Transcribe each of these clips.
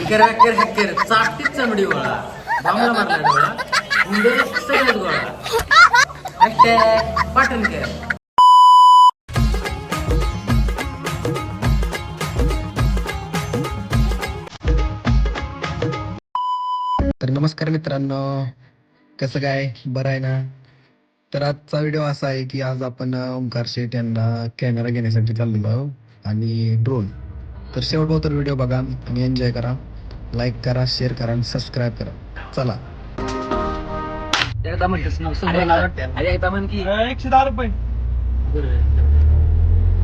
Hacker hacker hacker चाटतीच चमडी गोळा बांबला मारला डोळा मुंडे सगळ्यात गोळा हॅशटॅग पाटणकर. तर नमस्कार मित्रांनो, कसं काय, बरं आहे ना? तर आजचा व्हिडिओ असा आहे की आज आपण ओंकार शेठ यांना कॅमेरा घेण्यासाठी चाललेलो आहोत आणि ड्रोन. तर शेवट तर व्हिडिओ बघा आणि एन्जॉय करा. लाईक करा, शेअर करा आणि सबस्क्राईब करा. चला. एकदा म्हणतेस ना अरे एकदा म्हण की 110 रुपये.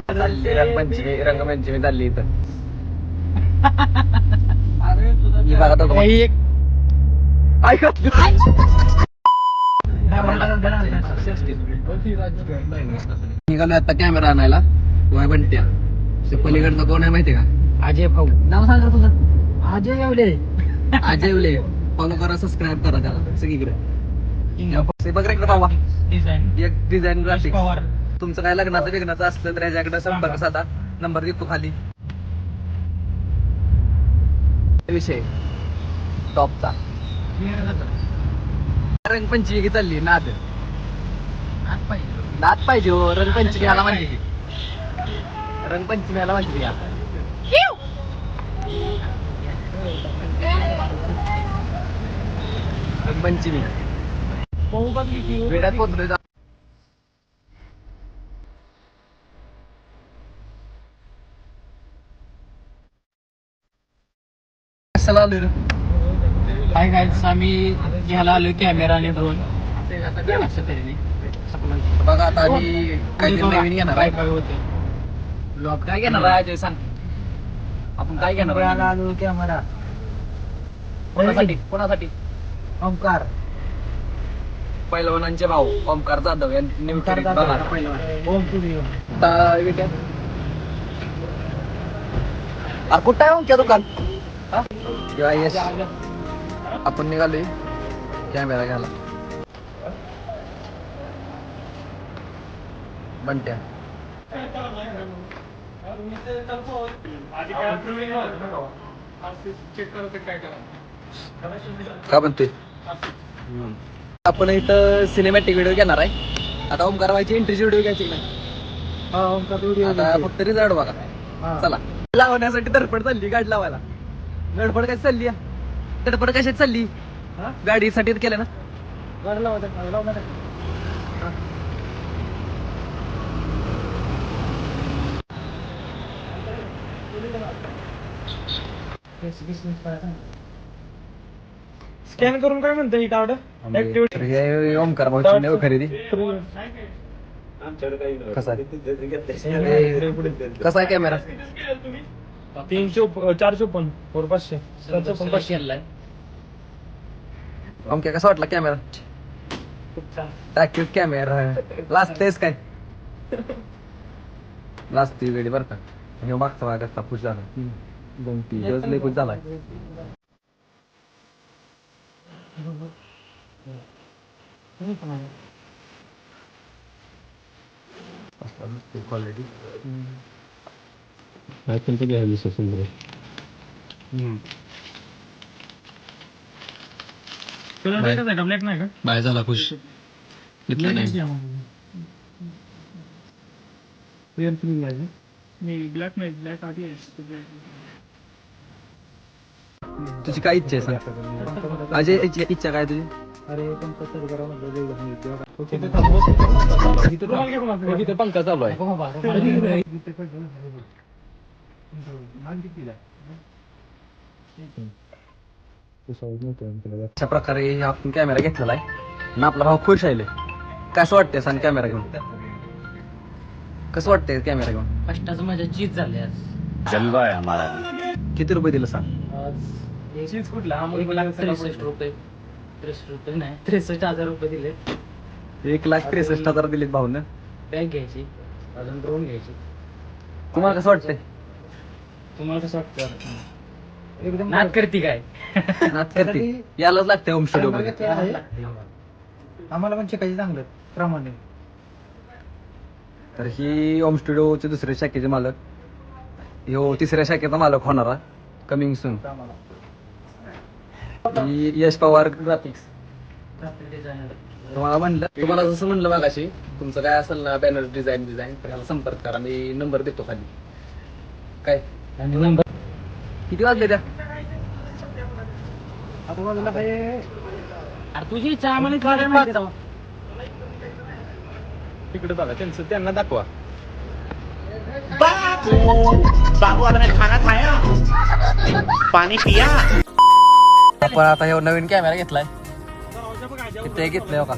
रंगपंचमी रंगपंचमी चालली इथं. अरे तुझा ही बघा तो एक ऐकत निघालो आता कॅमेरा आणायला. वाय बंट्या ते पलीकडचं कोण आहे माहितीये का? अजय भाऊ. नाव सांगा तुझं. अजय येवले. अजय येवले. फॉलो करा, सबस्क्राईब करा त्याला सगळीकडे. बघ रे बाबा, डिझाईन एक डिझाईन ग्राफिक. पवार. तुमचं काय लग्नाचं बिग्नाचं असलं तर याच्याकडे संपर्क साधा. नंबर देतो खाली. विषय टॉपचा. रंगपंचमी चालली नाद नाद पाहिजे हो. रंगपंचमी याला म्हणते, रंगपंचमी याला म्हणते या. रंगपंचमी वेड्यात पोचलोय. कशाला आलोय रे? काय काय आम्ही घ्यायला आलो कॅमेरा आणि ड्रोन. बघा आता आधी काहीतरी नवीन घेणार काय आहे. काय होते ब्लॉग काय घेणार आहे अजय सांग. आपण काय घेणार आहे? आलो कॅमेरा कोणासाठी कोणासाठी? ओंकार पैलवानांचे भाऊ ओमकार जाधव यांनी नवीन ओंकार बघा. दादा ओम स्टुडिओ. आता विट्यात. अरे कुठं आहे ओमच्या दुकान? किंवा यश. आपण निघालोय कॅमेरा घ्यायला. बंट्या का म्हणतोय? आपण इथं सिनेमॅटिक व्हिडिओ घेणार आहे. आता ओमकार व्हायची एंट्रीची व्हिडिओ घ्यायची नाही. हा ओंकार व्हिडिओ. आता फक्त रिझल्ट बघा. हा. चला. लावण्यासाठी धडपड चालली गाडी लावायला. धडपड कशी चालली आहे? धडपड कशात चालली? हा? गाडीसाठी केलं ना. गाडी लावणार आहे. स्कॅन करून काय म्हणतं ही कार्ड ऍक्टिव्हिटी. तर हे ओमकार भाऊची नवी खरेदी. कसा आहे कॅमेरा? 454 वर 500 754. ओमक्या कसा वाटला कॅमेरा? टाकीव कॅमेरा लाजतेस काय? लाजते वेळी बरं का. हे मागचा भाग असता खुश झाला. 2-3 दिवस लय खुश झालाय. क्वालिटी ब्लॅक नाही का? बाय झाला खुश. इथलं नाही. मी ब्लॅक नाही, ब्लॅक आधी आहे. तुझी काय इच्छा आहे सांग. अजय इच्छा काय तुझी? इथे पंखा चालू आहे. अशा प्रकारे आपण कॅमेरा घेतलेला आहे आणि आपला भाऊ खुश आहे. कसं वाटतंय सांग कॅमेरा घेऊन? कसं वाटतंय कॅमेरा घेऊन? कष्टाचं माझ्या चीज झाले आज. जलवा आहे हमारा. किती रुपये दिलं सांग? आज चीज कुठला? 1,63,000 रुपये. 63 रुपये नाही, 63,000 रुपये दिले. 1,63,000 दिलेत भाऊन. बॅग घ्यायची, अजून ड्रोन घ्यायची. तुम्हाला कसं वाटतंय? तुम्हाला कसं वाटतं? एकदम नाद करती काय? नाद करते. यालाच लागतंय होम स्टुडिओ मध्ये. आम्हाला पण शिकायचं चांगलं प्रमाणे. तर ही होम स्टुडिओचे दुसऱ्या शाखेचे मालक, ह्यो तिसऱ्या शाखेचा मालक होणारा. Coming soon. मी यश पवार ग्राफिक्स. तुम्हाला म्हणलं, तुम्हाला जसं म्हणलं मागाशी, तुमचं काय असेल ना बॅनर डिझाईन तर याला संपर्क करा. मी नंबर देतो खाली. काय नंबर किती वाजले त्या? अरे तुझी इच्छा आम्हाला माहिती आहे. तिकडे बघा त्यांचं त्यांना दाखवा. बाबू आपने खाना खाया पानी पिया. आपण आता हे नवीन कॅमेरा घेतलाय. किती घेतलंय का?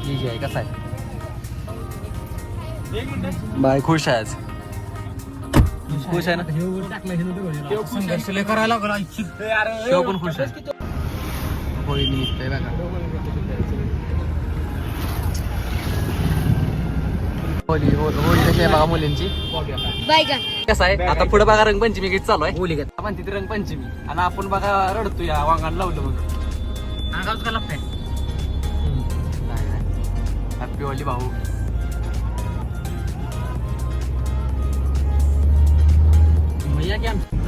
इजी आहे. कसा आहे? बाय खुश आहे आज. खुश आहे ना? संघर्ष लय करायला लागला. शिव पण खुश आहे. होळी निमित्त आहे बघा. होळी कशी आहे बघा मुलींची. कसं आहे आता पुढे बघा रंगपंचमी गीत चालू आहे. होली गीत म्हणते ती रंगपंचमी आणि आपण बघा रडतो या वांगाण लावलं मग. अंगावच का लागतंय? हॅपी होली भाऊ.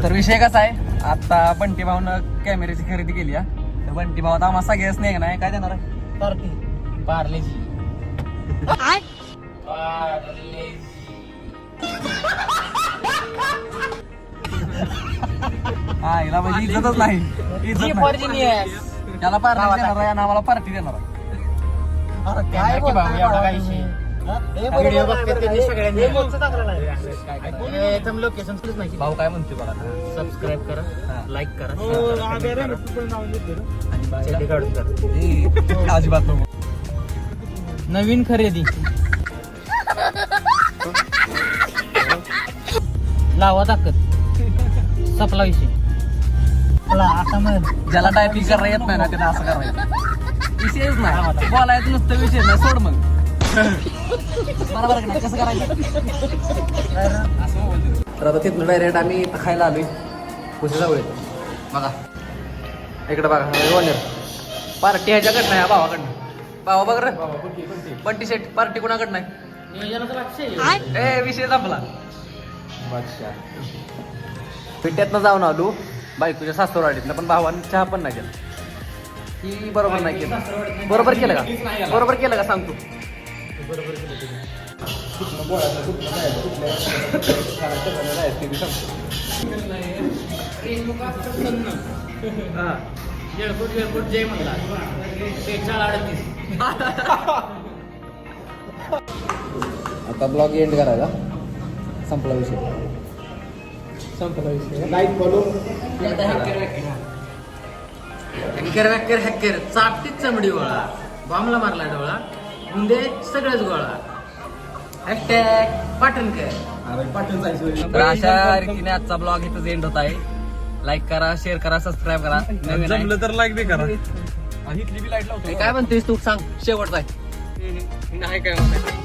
तर विषय कसा आहे, आता बंटी भाऊनं कॅमेऱ्याची खरेदी केली आहे. तर बंटी भाऊ आता आम्हाला सगळ्याच नाही नाही काय देणार आहे? पार्टी पार्लेजी. हा हिला म्हणजे इज्जतच नाही. इज्जत नाही. त्याला पार्टी देणार आहे आणि आम्हाला पार्टी देणार आहे. काय भाऊ एवढा काय विषय? व्हिडिओ बघते त्यांनी सगळ्यांनी. एकदम लोकेशन प्लीज माहिती. भाऊ काय म्हणतोय बघा. सबस्क्राईब करा, लाईक करा, आणि काढून करा. अजिबात नको. नवीन खरेदी लावा ताकद. सपला विषय. आता मग ज्याला टायपिंग करायला येत नाही ना त्याला असं करायचं. विषयच नाही बोलायचं नुसतं. विषय नाही सोड मग. बरोबर का नाही? कसं करायचं? तर आता तिथून डायरेक्ट आम्ही इथं खायला आलोय. कुठे जाऊया बघा. इकडे बघा ओनर पार्टी ह्याच्याकडनं आहे भावाकडनं. भावा बघ रे बंटी सेट पार्टी कोणाकडनं नाही. नियोजनाचा लक्ष आहे. ए विषय संपला. पिट्यातनं जाऊन आलो बायकोच्या सासरवाडीतनं, पण भावाने चहा पण नाही केला. ती बरोबर नाही केलं. बरोबर केलं का? बरोबर केलं का सांगतो. जय म्हणला. आता ब्लॉग एंड करायचा. संपला विषय. Like follow. हॅकर चापटीच चमडी गोळा. बॉम्बला मारला डोळा. मुंडे सगळंच गोळा. हॅशटॅग पाटणकर. तर अशा रीतीने आजचा ब्लॉग इथं एंड होत आहे. लाईक करा, शेअर करा, सबस्क्राईब करा. नवीन आहे. जमलं तर लाईक बी करा. इथली बी लाईट लावतो. काय म्हणतेस तू सांग शेवटचा आहे. नाही काय म्हणताय.